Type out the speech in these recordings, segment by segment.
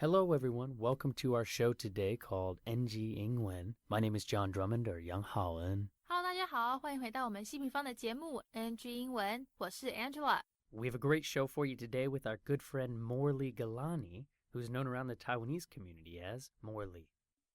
Hello, everyone. Welcome to our show today called NG 英文. My name is John Drummond, or 杨浩恩. Hello， 大家好，欢迎回到我们希平方的节目 NG 英文，我是 Angela。 We have a great show for you today with our good friend Morly Galani, who's known around the Taiwanese community as Morly.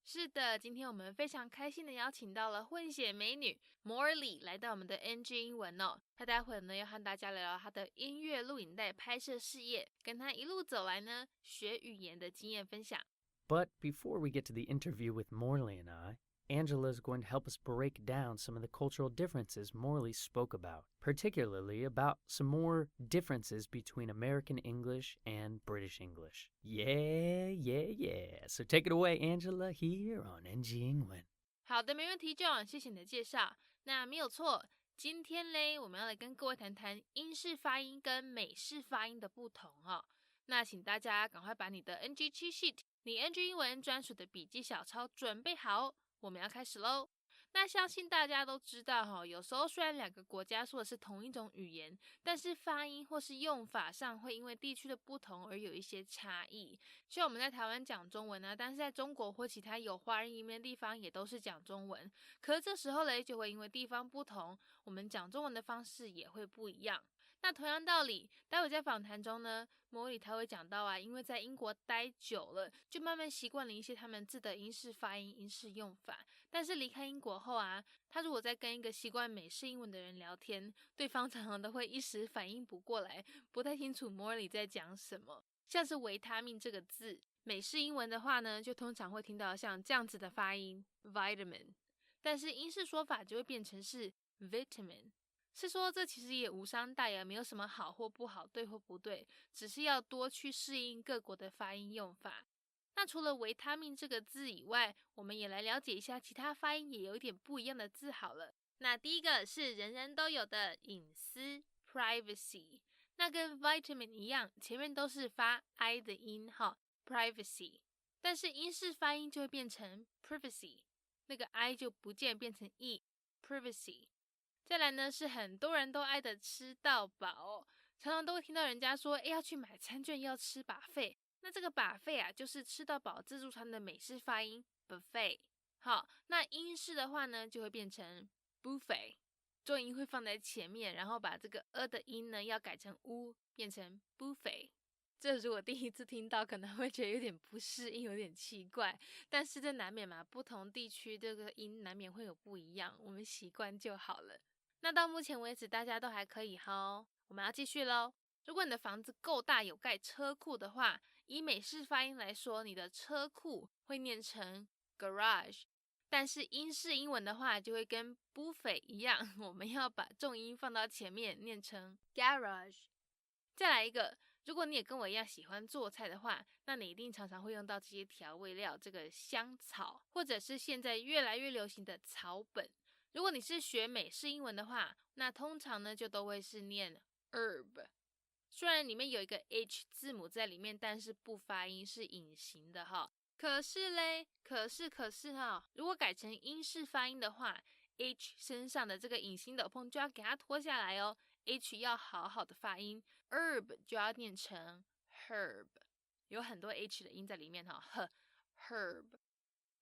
是的，今天我们非常开心的邀请到了混血美女 Morly 来到我们的 NG 英文哦。她待会呢要和大家聊聊她的音乐录影带拍摄事业，跟她一路走来呢学语言的经验分享。 But before we get to the interview with Morly and I, Angela is going to help us break down some of the cultural differences Morly spoke about, particularly about some more differences between American English and British English. Yeah. So take it away, Angela, here on NG 英文。好的，没问题 John， 谢谢你的介绍。那没有错，今天嘞我们要来跟各位谈谈英式发音跟美式发音的不同哦。那请大家赶快把你的 NG cheat sheet， 你 NG 英文专属的笔记小抄准备好，我们要开始咯。那相信大家都知道有时候虽然两个国家说的是同一种语言，但是发音或是用法上会因为地区的不同而有一些差异。像我们在台湾讲中文但是在中国或其他有华人移民的地方也都是讲中文，可是这时候就会因为地方不同，我们讲中文的方式也会不一样。那同样道理，待会在访谈中呢，Morly他会讲到因为在英国待久了，就慢慢习惯了一些他们自的英式发音、英式用法。但是离开英国后他如果在跟一个习惯美式英文的人聊天，对方常常都会一时反应不过来，不太清楚 Morly 在讲什么。像是维他命这个字，美式英文的话呢，就通常会听到像这样子的发音 vitamin， 但是英式说法就会变成是 vitamin。是说这其实也无伤大雅，没有什么好或不好，对或不对，只是要多去适应各国的发音用法。那除了维他命这个字以外，我们也来了解一下其他发音也有一点不一样的字好了。那第一个是人人都有的隐私 privacy， 那跟 vitamin 一样，前面都是发 i 的音privacy， 但是英式发音就会变成 privacy， 那个 i 就不见，变成 e privacy。再来呢是很多人都爱的吃到饱常常都会听到人家说要去买餐券要吃 buffet， 那这个 buffet 就是吃到饱自助餐的美式发音 buffet。 好，那英式的话呢就会变成 buffet， 重音会放在前面，然后把这个的音呢要改成变成 buffet。 这如果第一次听到可能会觉得有点不适应，有点奇怪，但是这难免嘛，不同地区这个音难免会有不一样，我们习惯就好了。那到目前为止大家都还可以我们要继续咯。如果你的房子够大有盖车库的话，以美式发音来说，你的车库会念成 garage， 但是英式英文的话就会跟 buffet 一样，我们要把重音放到前面念成 garage。 再来一个，如果你也跟我一样喜欢做菜的话，那你一定常常会用到这些调味料，这个香草，或者是现在越来越流行的草本。如果你是学美式英文的话，那通常呢就都会是念 herb， 虽然里面有一个 H 字母在里面，但是不发音，是隐形的可是如果改成英式发音的话， H 身上的这个隐形斗篷就要给它脱下来H 要好好的发音， herb 就要念成 herb， 有很多 H 的音在里面herb。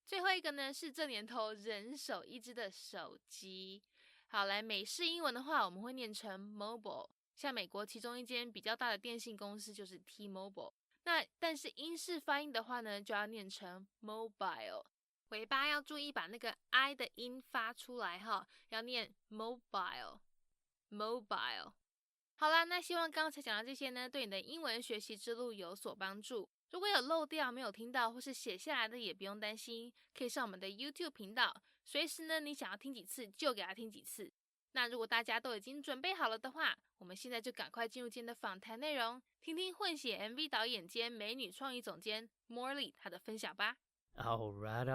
最后一个呢是这年头人手一只的手机。好，来美式英文的话我们会念成 mobile， 像美国其中一间比较大的电信公司就是 T-Mobile， 那但是英式发音的话呢就要念成 mobile， 尾巴要注意把那个 I 的音发出来要念 mobile。 好啦，那希望刚才讲的这些呢对你的英文学习之路有所帮助。如果有漏掉没有听到或是写下来的也不用担心，可以上我们的 YouTube 频道，随时呢你想要听几次就给他听几次。那如果大家都已经准备好了的话，我们现在就赶快进入今天的访谈内容，听听混血 MV 导演兼美女创意总监 Morly 她的分享吧。 Alright.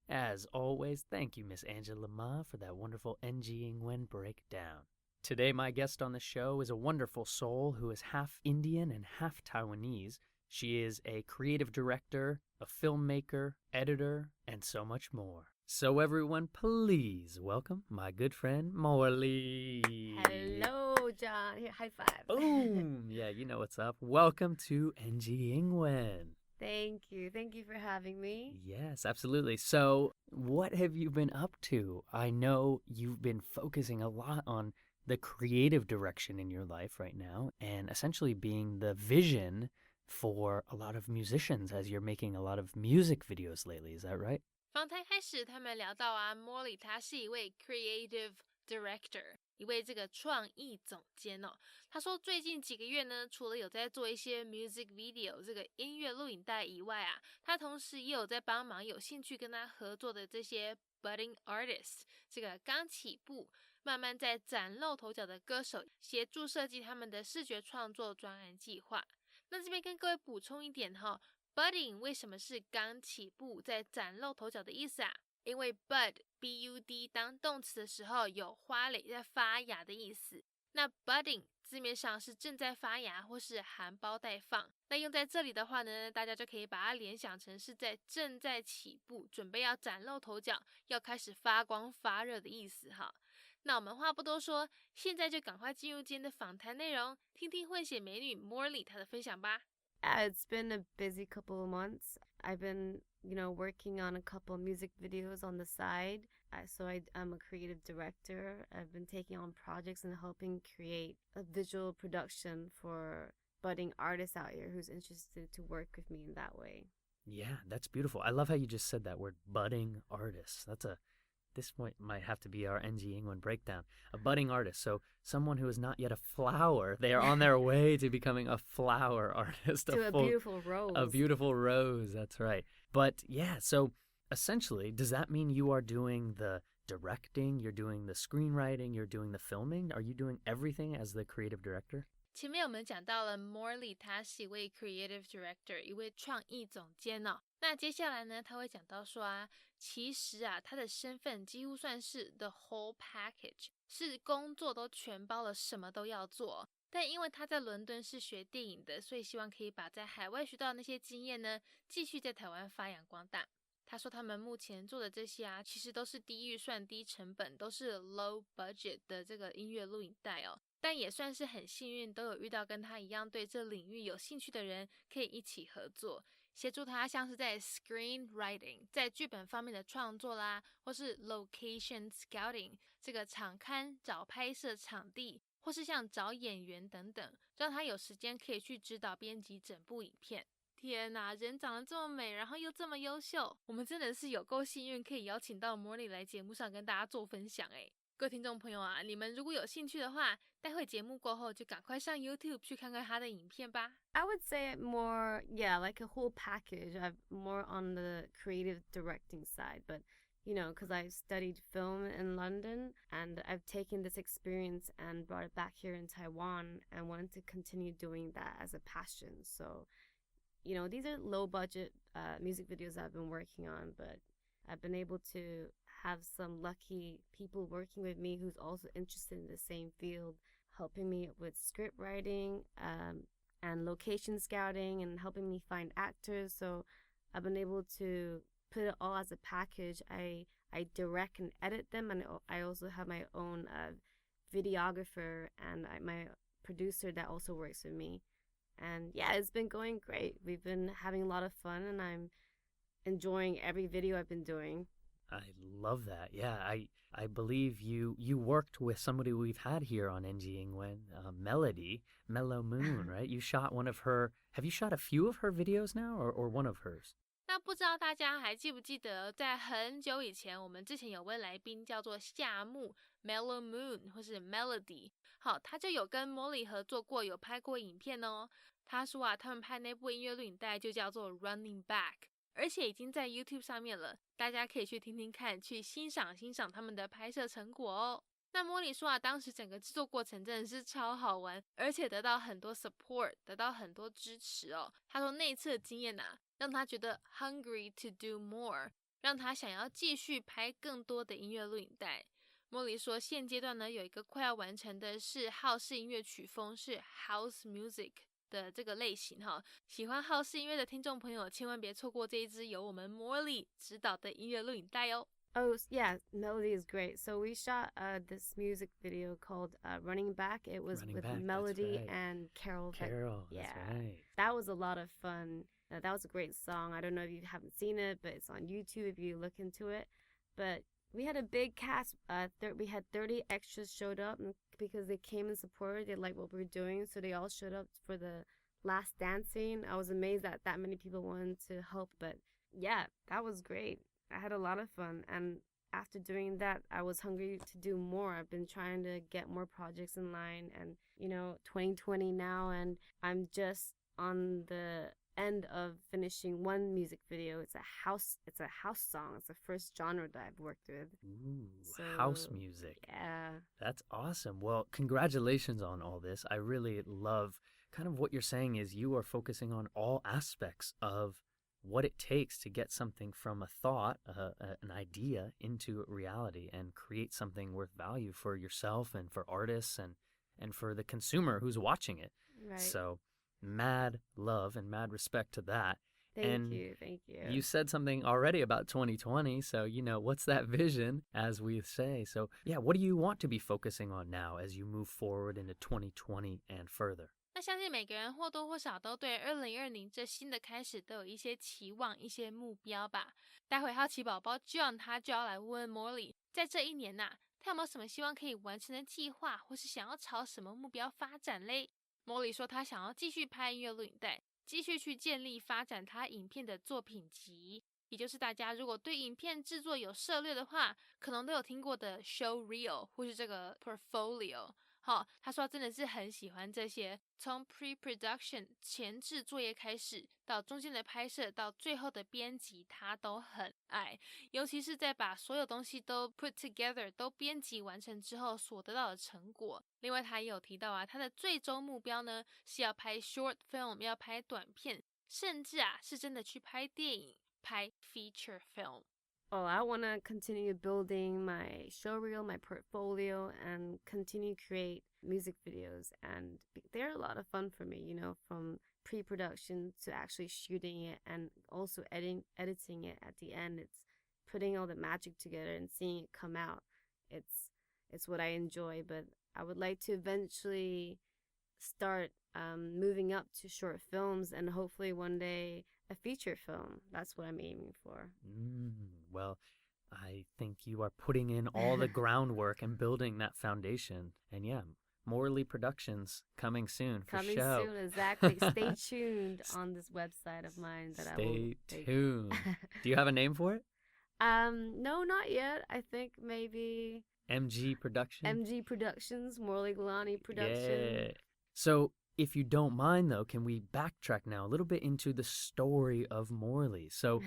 As always, thank you, Miss Angela Ma, for that wonderful NG 英文 breakdown. Today, my guest on the show is a wonderful soul who is half Indian and half Taiwanese. She is a creative director, a filmmaker, editor, and so much more. So everyone, please welcome my good friend Morly. Hello， Hello, John. Here, high five. Boom! Yeah, you know what's up. Welcome to NG 英文. Thank you. Thank you for having me. Yes, absolutely. So, what have you been up to? I know you've been focusing a lot on the creative direction in your life right now and essentially being the vision for a lot of musicians as you're making a lot of music videos lately. Is that right? 访谈开始，他们聊到啊，Morly 他是一位 creative director， 一位这个创意总监哦。他说最近几个月呢，除了有在做一些 music video 这个音乐录影带以外啊，他同时也有在帮忙有兴趣跟他合作的这些 budding artists， 这个刚起步慢慢在崭露头角的歌手，协助设计他们的视觉创作专案计划。那这边跟各位补充一点哈，budding 为什么是刚起步在崭露头角的意思啊？因为 bud B-U-D 当动词的时候有花蕾在发芽的意思，那 budding 字面上是正在发芽或是含苞待放，那用在这里的话呢，大家就可以把它联想成是在正在起步，准备要崭露头角，要开始发光发热的意思哈。那我们话不多说，现在就赶快进入今天的访谈内容，听听混血美女 Morly 她的分享吧。It's been a busy couple of months. I've been, working on a couple of music videos on the side. I'm a creative director. I've been taking on projects and helping create a visual production for budding artists out here who's interested to work with me in that way. Yeah, that's beautiful. I love how you just said that word, budding artists. This might have to be our NG England breakdown. A budding artist, so someone who is not yet a flower. They are on their way to becoming a flower artist. A beautiful rose. A beautiful rose, that's right. But yeah, so essentially, does that mean you are doing the directing, you're doing the screenwriting, you're doing the filming? Are you doing everything as the creative director? 前面我们讲到了 Morly 他是一位 creative director， 一位创意总监哦。那接下来呢，他会讲到说啊，其实啊，他的身份几乎算是 the whole package， 是工作都全包了，什么都要做。但因为他在伦敦是学电影的，所以希望可以把在海外学到的那些经验呢，继续在台湾发扬光大。他说他们目前做的这些啊，其实都是低预算、低成本，都是 low budget 的这个音乐录影带哦。但也算是很幸运，都有遇到跟他一样对这领域有兴趣的人，可以一起合作，协助他像是在 screenwriting 在剧本方面的创作啦，或是 location scouting 这个场勘找拍摄场地，或是像找演员等等，让他有时间可以去指导编辑整部影片。天哪，人长得这么美，然后又这么优秀，我们真的是有够幸运，可以邀请到 Morly 来节目上跟大家做分享诶。各位听众朋友啊，你们如果有兴趣的话，待会节目过后就赶快上 YouTube 去看看他的影片吧。I would say more, like a whole package. I'm more on the creative directing side, but because I've studied film in London and I've taken this experience and brought it back here in Taiwan and wanted to continue doing that as a passion. So, these are low budget music videos I've been working on, but I've been able to have some lucky people working with me who's also interested in the same field, helping me with script writing and location scouting and helping me find actors. So I've been able to put it all as a package. I direct and edit them, and I also have my own videographer and my producer that also works with me. And yeah, it's been going great. We've been having a lot of fun, and I'm enjoying every video I've been doing. I love that. Yeah, I believe you worked with somebody we've had here on NG Ingwen, Melody, Mellow Moon, right? You shot one of her. Have you shot a few of her videos now, or one of hers? 那不知道大家还记不记得，在很久以前，我们之前有位来宾叫做夏木 Mellow Moon 或是 Melody， 好，他就有跟 Morly 合作过，有拍过影片哦。他说啊，他们拍那部音乐录影带就叫做 Running Back， 而且已经在 YouTube 上面了，大家可以去听听看，去欣赏他们的拍摄成果哦。那Morly说啊，当时整个制作过程真的是超好玩，而且得到很多 support， 得到很多支持哦。他说那一次的经验啊，让他觉得 hungry to do more， 让他想要继续拍更多的音乐录影带。Morly说现阶段呢，有一个快要完成的是浩式音乐曲风，是 house music 的这个类型哈。喜欢浩式音乐的听众朋友，千万别错过这一支由我们Morly指导的音乐录影带哦。Oh, yeah, melody is great. So we shot this music video called Running Back. It was Running with Back, Melody that's right. and Carol. Carol, Yeah, that's right. that was a lot of fun. That was a great song. I don't know if you haven't seen it, but it's on YouTube if you look into it. But we had a big cast. We had 30 extras showed up because they came and supported. They liked what we were doing, so they all showed up for the last dance scene. I was amazed that many people wanted to help. But yeah, that was great. I had a lot of fun, and after doing that, I was hungry to do more. I've been trying to get more projects in line, and 2020 now, and I'm just on the end of finishing one music video. It's a house song. It's the first genre that I've worked with. Ooh, So, house music. Yeah. That's awesome. Well, congratulations on all this. I really love kind of what you're saying is you are focusing on all aspects of what it takes to get something from a thought, an idea, into reality and create something worth value for yourself and for artists and for the consumer who's watching it. Right. So mad love and mad respect to that. Thank you. You said something already about 2020, so what's that vision, as we say. So yeah, what do you want to be focusing on now as you move forward into 2020 and further? 那相信每个人或多或少都对2020这新的开始都有一些期望、一些目标吧。待会好奇宝宝 John 他就要来问 Morly， 在这一年他有没有什么希望可以完成的计划，或是想要朝什么目标发展嘞？ Morly 说他想要继续拍音乐录影带，继续去建立发展他影片的作品集，也就是大家如果对影片制作有涉猎的话，可能都有听过的 show reel 或是这个 portfolio。他说他真的是很喜欢这些，从 pre-production 前置作业开始，到中间的拍摄，到最后的编辑，他都很爱。尤其是在把所有东西都 put together 都编辑完成之后所得到的成果。另外他也有提到他的最终目标呢是要拍 short film， 要拍短片，甚至是真的去拍电影，拍 feature film。Oh, I want to continue building my showreel, my portfolio, and continue create music videos. And they're a lot of fun for me, from pre-production to actually shooting it and also editing it at the end. It's putting all the magic together and seeing it come out. It's what I enjoy, but I would like to eventually start moving up to short films and hopefully one day a feature film. That's what I'm aiming for. Well, I think you are putting in all the groundwork and building that foundation. And yeah, Morly Productions coming soon for coming show. Soon, exactly. Stay tuned on this website of mine that I will Stay tuned. Do you have a name for it? No, not yet. I think maybe MG Productions, Morly Galani Production. Yeah. So if you don't mind, though, can we backtrack now a little bit into the story of Morly? So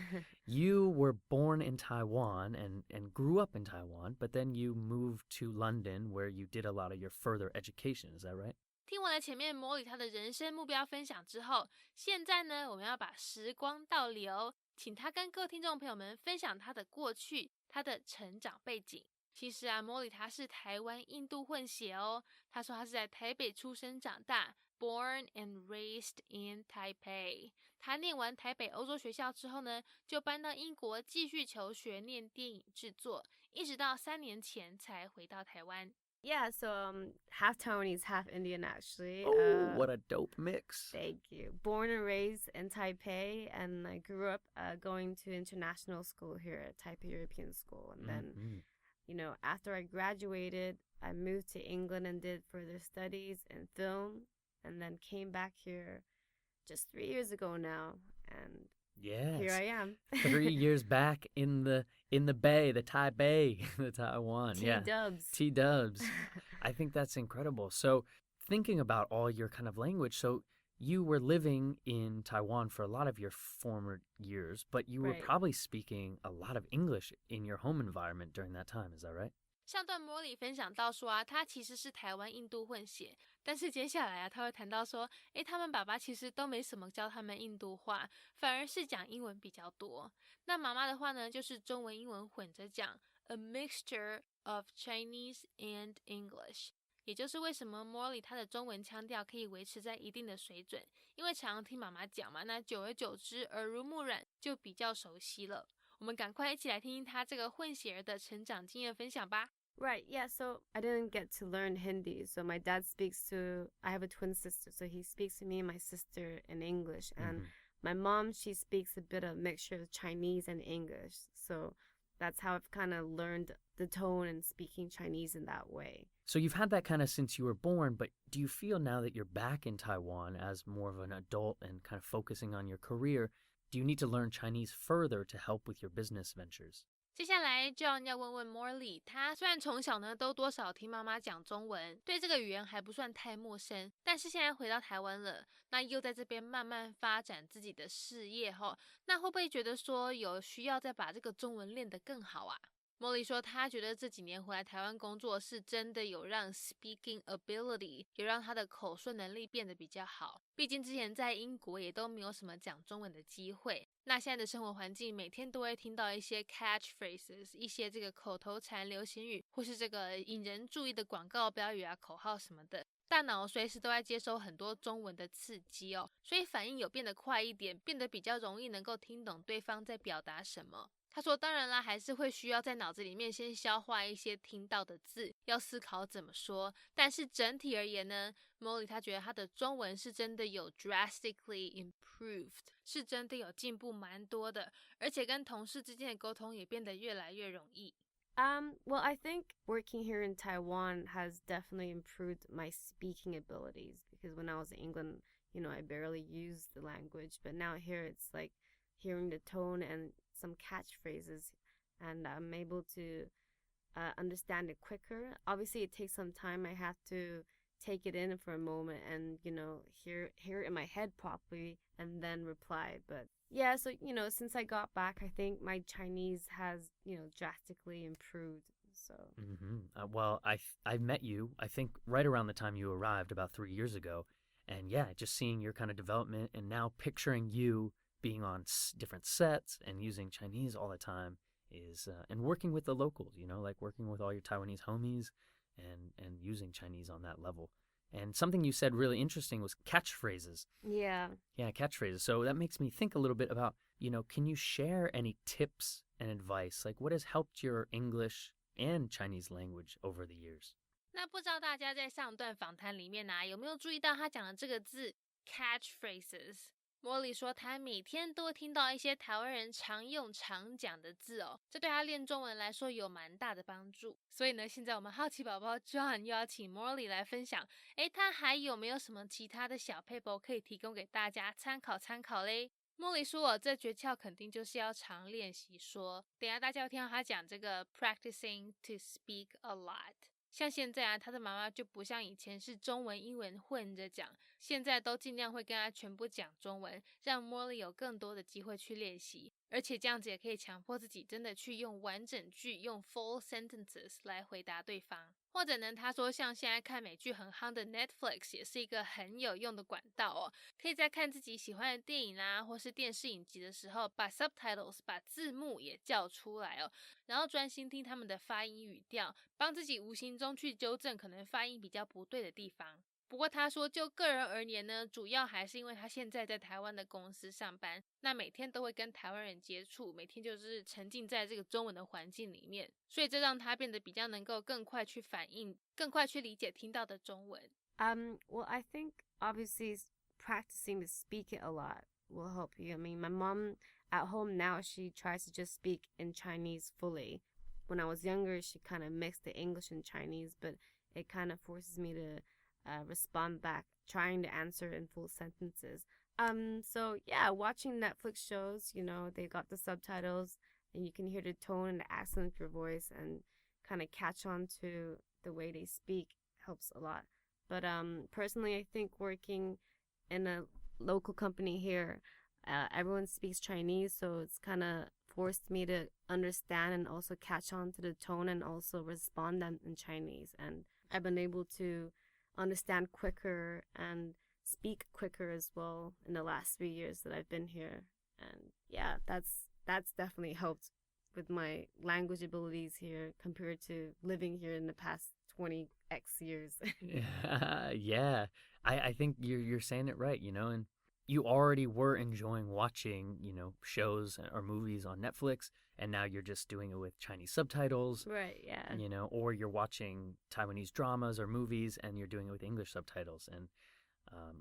you were born in Taiwan and grew up in Taiwan, but then you moved to London where you did a lot of your further education. Is that right? 听完了前面Morly他的人生目标分享之后，现在呢，我们要把时光倒流，请他跟各位听众朋友们分享他的过去，他的成长背景。其实Morly他是台湾印度混血哦，他说他是在台北出生长大。Born and raised in Taipei. 他念完台北欧洲学校之后呢，就搬到英国继续求学，念电影制作，一直到3年前才回到台湾。Yeah, so half Taiwanese, half Indian actually. Oh, what a dope mix. Thank you. Born and raised in Taipei, and I grew up going to international school here at Taipei European School. And then, after I graduated, I moved to England and did further studies in film. And then came back here just 3 years ago now, and here I am. 3 years back in the Bay, the Taipei, the Taiwan. T-dubs. I think that's incredible. So thinking about all your kind of language, so you were living in Taiwan for a lot of your former years, but you were probably speaking a lot of English in your home environment during that time. Is that right? 上段Morly分享到说他其实是台湾印度混血，但是接下来他会谈到说他们爸爸其实都没什么教他们印度话，反而是讲英文比较多。那妈妈的话呢，就是中文英文混着讲 ，a mixture of Chinese and English。也就是为什么Morly他的中文腔调可以维持在一定的水准，因为常常听妈妈讲嘛，那久而久之耳濡目染就比较熟悉了。我们赶快一起来听听他这个混血儿的成长经验分享吧。Right, yeah, so I didn't get to learn Hindi. So my dad I have a twin sister, so he speaks to me and my sister in English. And my mom, she speaks a bit of mixture of Chinese and English. So that's how I've kind of learned the tone and speaking Chinese in that way. So you've had that kind of since you were born, but do you feel now that you're back in Taiwan as more of an adult and kind of focusing on your career, do you need to learn Chinese further to help with your business ventures? 接下来 John 要问问 Morly， 他虽然从小呢都多少听妈妈讲中文，对这个语言还不算太陌生，但是现在回到台湾了，那又在这边慢慢发展自己的事业那会不会觉得说有需要再把这个中文练得更好啊？Morly 说他觉得这几年回来台湾工作是真的有让 speaking ability 有让他的口说能力变得比较好，毕竟之前在英国也都没有什么讲中文的机会，那现在的生活环境每天都会听到一些 catchphrases 一些这个口头禅流行语，或是这个引人注意的广告标语啊口号什么的，大脑随时都在接收很多中文的刺激所以反应有变得快一点，变得比较容易能够听懂对方在表达什么。他说当然啦，还是会需要在脑子里面先消化一些听到的字，要思考怎么说，但是整体而言呢， Morly 他觉得他的中文是真的有 drastically improved， 是真的有进步蛮多的，而且跟同事之间的沟通也变得越来越容易。Well, I think working here in Taiwan has definitely improved my speaking abilities, because when I was in England, I barely used the language, but now here it's like hearing the tone and some catchphrases, and I'm able to understand it quicker. Obviously, it takes some time. I have to take it in for a moment and, hear it in my head properly and then reply. But yeah, so, since I got back, I think my Chinese has, drastically improved. So. Well, I met you, I think, right around the time you arrived about 3 years ago. And yeah, just seeing your kind of development and now picturing you being on different sets and using Chinese all the time is, and working with the locals, like working with all your Taiwanese homies and using Chinese on that level. And something you said really interesting was catchphrases. Yeah. Yeah, catchphrases. So that makes me think a little bit about, can you share any tips and advice? Like what has helped your English and Chinese language over the years? 那不知道大家在上段访谈里面有没有注意到他讲的这个字 catchphrases。Morly 说他每天都会听到一些台湾人常用常讲的字这对他练中文来说有蛮大的帮助。所以呢，现在我们好奇宝宝 John 又要请 Morly 来分享，他还有没有什么其他的小撇步可以提供给大家参考参考嘞？Morly 说这诀窍肯定就是要常练习说，等一下大家会听到他讲这个 practicing to speak a lot。像现在他的妈妈就不像以前是中文英文混着讲，现在都尽量会跟他全部讲中文，让 Morly 有更多的机会去练习，而且这样子也可以强迫自己真的去用完整句，用 full sentences 来回答对方。或者呢，他说像现在看美剧很夯的 Netflix 也是一个很有用的管道可以在看自己喜欢的电影或是电视影集的时候，把 subtitles 把字幕也叫出来然后专心听他们的发音语调，帮自己无形中去纠正可能发音比较不对的地方。不过他说就个人而言呢，主要还是因为他现在在台湾的公司上班，那每天都会跟台湾人接触，每天就是沉浸在这个中文的环境里面，所以这让他变得比较能够更快去反应，更快去理解听到的中文。Well, I think obviously practicing to speak it a lot will help you. I mean, my mom at home now, she tries to just speak in Chinese fully. When I was younger, she kind of mixed the English and Chinese, but it kind of forces me to respond back, trying to answer in full sentences. So yeah, watching Netflix shows, they got the subtitles and you can hear the tone and the accent of your voice and kind of catch on to the way they speak helps a lot. But personally, I think working in a local company here, everyone speaks Chinese, so it's kind of forced me to understand and also catch on to the tone and also respond in Chinese. And I've been able to understand quicker and speak quicker as well in the last 3 years that I've been here. And yeah, that's definitely helped with my language abilities here compared to living here in the past 20x years. Yeah, I think you're saying it right, and you already were enjoying watching, shows or movies on Netflix, and now you're just doing it with Chinese subtitles. Right, yeah. Or you're watching Taiwanese dramas or movies and you're doing it with English subtitles. And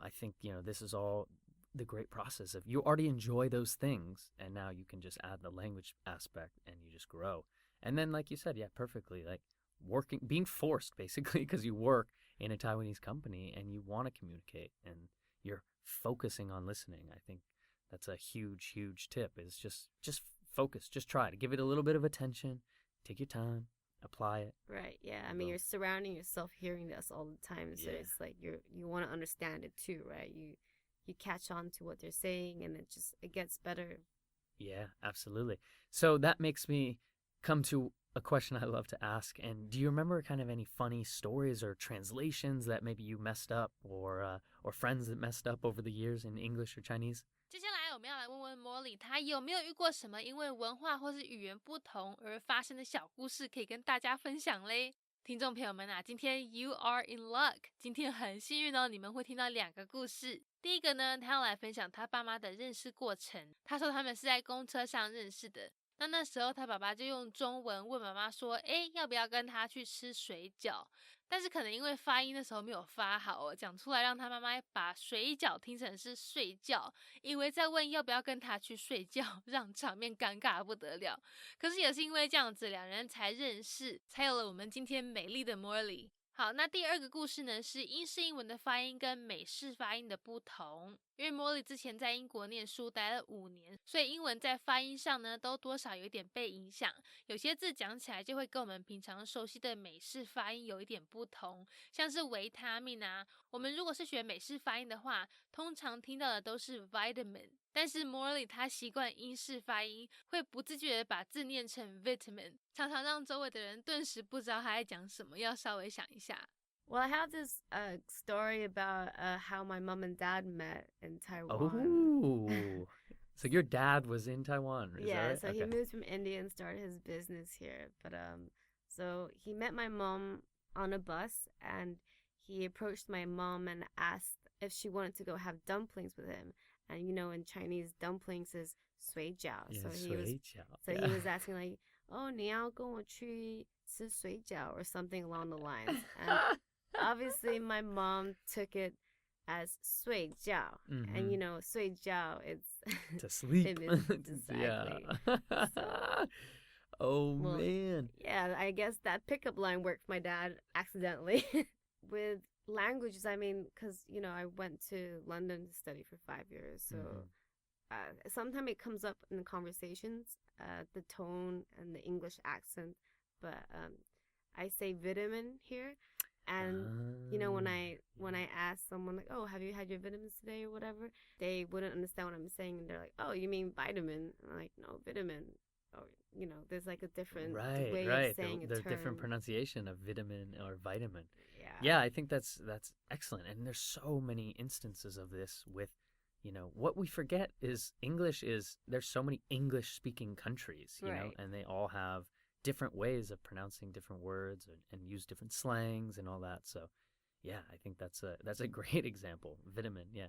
I think, this is all the great process of you already enjoy those things, and now you can just add the language aspect and you just grow. And then, like you said, yeah, perfectly, like being forced basically because you work in a Taiwanese company and you want to communicate and you're focusing on listening. I think that's a huge, huge tip is just focus, just try to give it a little bit of attention, take your time, apply it. Right, yeah. I mean, you're surrounding yourself hearing this all the time, so it's like you want to understand it too, right? You catch on to what they're saying and it gets better. Yeah, absolutely. So that makes me come to a question I love to ask. And do you remember kind of any funny stories or translations that maybe you messed up or friends that messed up over the years in English or Chinese? 接下来我们要来问问 Morly， 他有没有遇过什么因为文化或是语言不同而发生的小故事可以跟大家分享嘞？听众朋友们啊，今天 you are in luck， 今天很幸运哦，你们会听到2个故事。第一个呢，他要来分享他爸妈的认识过程。他说他们是在公车上认识的。那时候他爸爸就用中文问妈妈说，要不要跟他去吃水饺？但是可能因为发音的时候没有发好讲出来让他妈妈把水饺听成是睡觉，以为在问要不要跟他去睡觉，让场面尴尬不得了。可是也是因为这样子，2人才认识，才有了我们今天美丽的 Morly。好，那第2个故事呢，是英式英文的发音跟美式发音的不同。因为 Morly 之前在英国念书待了5年，所以英文在发音上呢，都多少有一点被影响。有些字讲起来就会跟我们平常熟悉的美式发音有一点不同，像是维他命啊，我们如果是学美式发音的话，通常听到的都是 vitamin， 但是 Morly 他习惯英式发音，会不自觉的把字念成 vitamin， 常常让周围的人顿时不知道他在讲什么，要稍微想一下。Well, I have this story about how my mom and dad met in Taiwan. Oh, so your dad was in Taiwan, is yeah, that right? So he moved from India and started his business here. But so he met my mom on a bus, and he approached my mom and asked if she wanted to go have dumplings with him. And in Chinese, dumplings is 水饺. Yeah, so he he was asking like, "Oh, 你要跟我去吃水饺" or something along the lines. And obviously, my mom took it as 睡觉, and 睡觉it's to sleep. Exactly. Yeah. Oh man. Yeah, I guess that pickup line worked for my dad accidentally. With languages, I mean, because I went to London to study for 5 years, so sometimes it comes up in conversations, the tone and the English accent, but I say vitamin here. And when I ask someone like, "Oh, have you had your vitamins today?" or whatever, they wouldn't understand what I'm saying, and they're like, "Oh, you mean vitamin?" I'm like, "No, vitamin." Or there's like a different way of saying the term. different pronunciation of vitamin or vitamin. Yeah, I think that's excellent. And there's so many instances of this with, what we forget is there's so many English speaking countries, you know, and they all have different ways of pronouncing different words and use different slangs and all that. So yeah, I think that's a great example. Vitamin, yeah.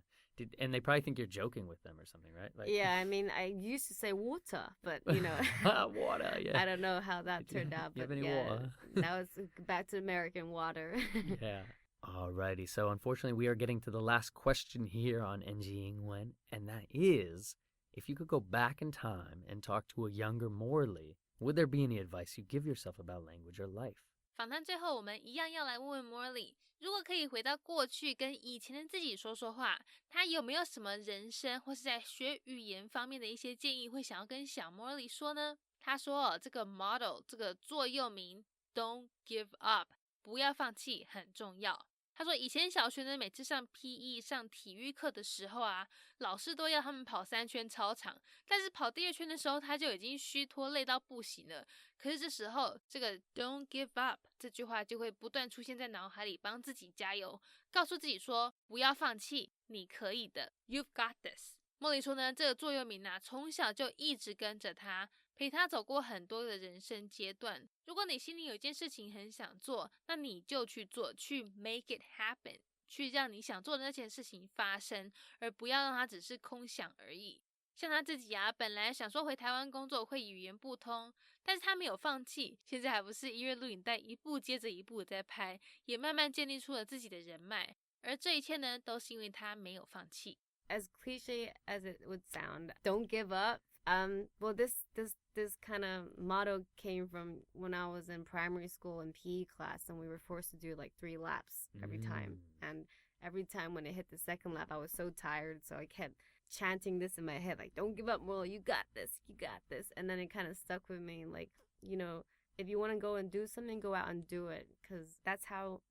And they probably think you're joking with them or something, right? Like, yeah, I mean, I used to say water, but water, yeah. I don't know how that turned out. You have but any water? That was back to American water. Yeah. Alrighty, so unfortunately we are getting to the last question here on NG Ingwen, and that is, if you could go back in time and talk to a younger Morly, would there be any advice you give yourself about language or life? 访谈最后我们一样要来问问 Morly， 如果可以回到过去跟以前的自己说说话，他有没有什么人生或是在学语言方面的一些建议会想要跟小 Morly 说呢？他说这个 model 这个座右铭 Don't give up， 不要放弃很重要。他说以前小学呢，每次上 PE 上体育课的时候啊，老师都要他们跑3圈操场，但是跑第2圈的时候他就已经虚脱累到不行了。可是这时候这个 Don't give up 这句话就会不断出现在脑海里，帮自己加油，告诉自己说不要放弃，你可以的， You've got this。 Morly 说呢，这个座右铭啊，从小就一直跟着他，陪他走过很多的人生阶段。如果你心里有一件事情很想做，那你就去做，去 make it happen，去让你想做的那件事情发生，而不要让它只是空想而已。像他自己啊，本来想说回台湾工作会语言不通，但是他没有放弃，现在还不是音乐录影带一部接着一部的在拍，也慢慢建立出了自己的人脉，而这一切呢，都是因为他没有放弃。As cliche as it would sound, don't give up. Well, this kind of motto came from when I was in primary school in PE class, and we were forced to do like 3 laps every time. And every time when it hit the second lap, I was so tired, so I kept chanting this in my head, like, don't give up, Morly, you got this, you got this. And then it kind of stuck with me, like, you know, if you want to go and do something, go out and do it, because that's how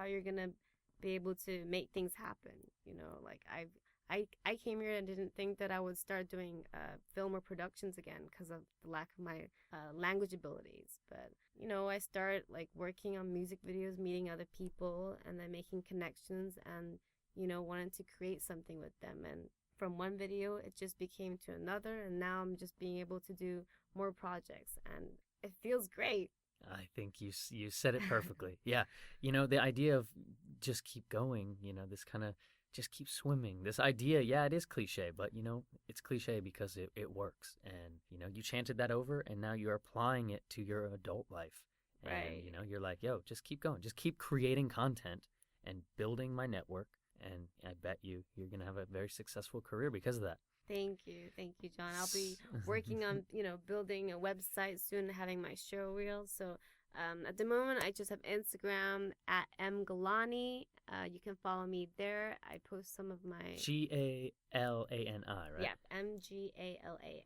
you're gonna be able to make things happen. You know, like I came here and didn't think that I would start doing film or productions again because of the lack of my language abilities. But, you know, I started like working on music videos, meeting other people, and then making connections and, you know, wanted to create something with them. And from one video, it just became to another. And now I'm just being able to do more projects. And it feels great. I think you said it perfectly. Yeah. You know, the idea of just keep going, you know, this kind of just keep swimming. This idea, yeah, it is cliche, but, you know, it's cliche because it works. And, you know, you chanted that over and now you're applying it to your adult life. Right. And, you know, you're like, yo, just keep going. Just keep creating content and building my network. And I bet you're going to have a very successful career because of that. Thank you, John. I'll be working on, you know, building a website soon, having my show reel. So at the moment, I just have Instagram at mgalani. You can follow me there. I post some of my Galani, right? Yeah, MGALANI.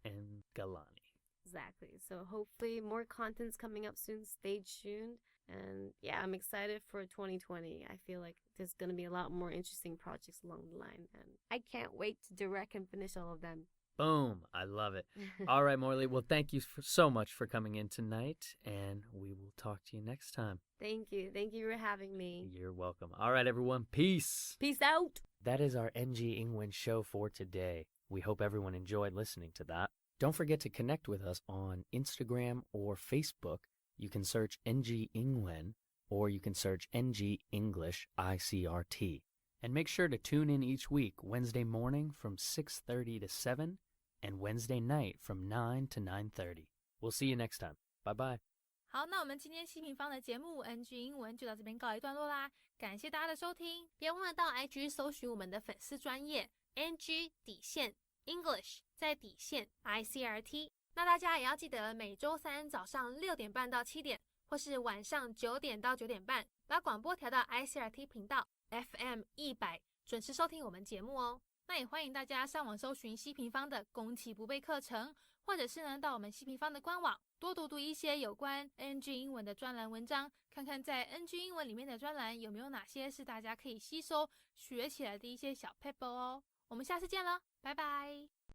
And Galani. Exactly. So hopefully more content's coming up soon. Stay tuned. And yeah, I'm excited for 2020. I feel like there's going to be a lot more interesting projects along the line. And I can't wait to direct and finish all of them. Boom. I love it. All right, Morly. Well, thank you so much for coming in tonight. And we will talk to you next time. Thank you. Thank you for having me. You're welcome. All right, everyone. Peace. Peace out. That is our NG Ingwen show for today. We hope everyone enjoyed listening to that. Don't forget to connect with us on Instagram or Facebook. You can search NG Ingwen or you can search NG English ICRT. And make sure to tune in each week, Wednesday morning from 6:30 to 7 and Wednesday night from 9 to 9:30. We'll see you next time. Bye-bye. 好，那我们今天西平方的节目 NG 英文就到这边告一段落啦，感谢大家的收听，别忘了到 IG 搜寻我们的粉丝专页 NG 底线 English 再底线 ICRT。那大家也要记得每周三早上6点半到7点，或是晚上9点到9点半，把广播调到 ICRT 频道 FM 100，准时收听我们节目哦。那也欢迎大家上网搜寻西平方的攻其不备课程，或者是呢到我们西平方的官网多读一些有关 NG 英文的专栏文章，看看在 NG 英文里面的专栏有没有哪些是大家可以吸收学起来的一些小 pebble 哦。我们下次见了，拜拜。